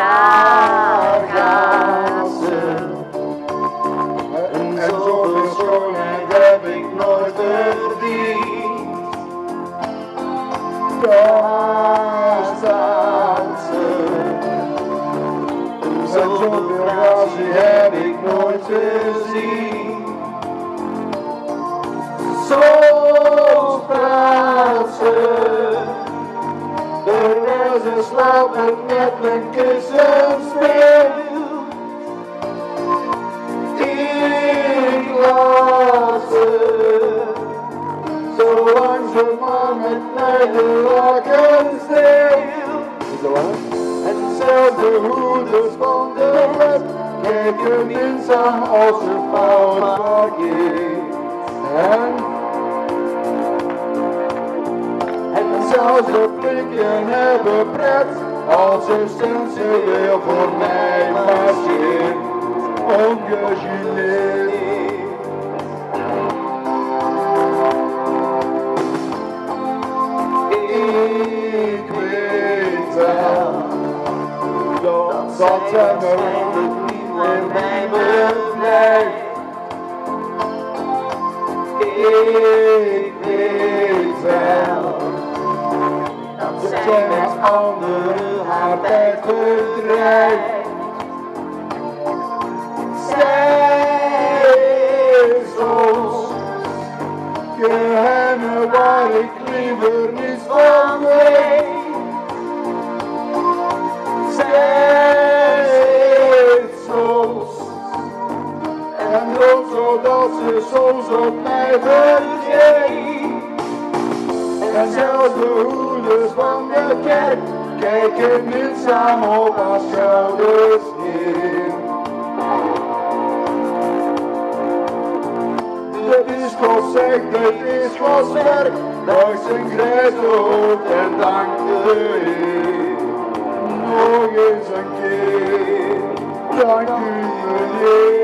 daar gaat ze. En zoveel schoonheid heb ik nooit verdiend. Daar staat ze. En zoveel gratie heb ik nooit gezien. Zo praat ze. Terwijl ze slapend met mijn kussen speelt. Ik laat ze. Zolang ze maar met mij de lakens deelt. En zelfs de hoeders van de wet kijken minzaam als ze fout parkeert. En zelfs de blikken hebben pret als ze sensueel voor mij marcheert. Ongegeneerd. Ik weet wel dat zij me niet meer bij me blijft. Ik weet wel dat zij met anderen haar tijd verdrijft. Zij is soms geheimen waar ik liever niets van weet. Zij is soms en droomt zodat ze soms op mij vergeet. En zelfs de hoeders van de kerk kijken minzaam op haar schouders neer. De bisschop zegt het is Gods werk, buigt zijn grijze hoofd en dankt de Heer. Nog eens een keer, dank u meneer.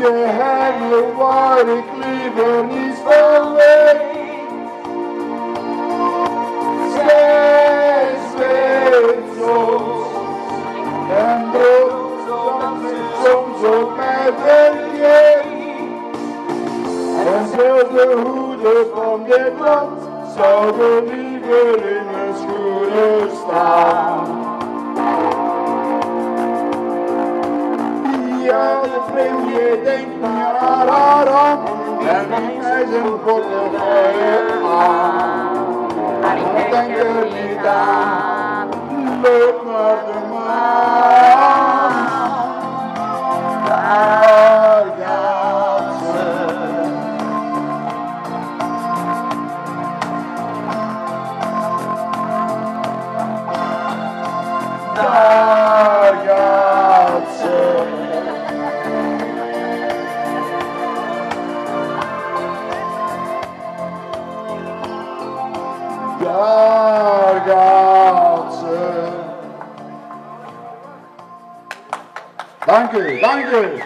Geheimen waar ik liever niets van weet. Zij zweeft soms en droomt zodat ze soms op mij vergeet. En zelfs de hoeder van dit land zouden liever in mijn schoenen staan. Ja, de premier denkt naar haar hand en neemt mij zijn portefeuille aan. Maar ik denk er niet aan, loop naar de maan. Daar gaat ze. Daar gaat ze. Daar gaat ze. Dank u, dank u.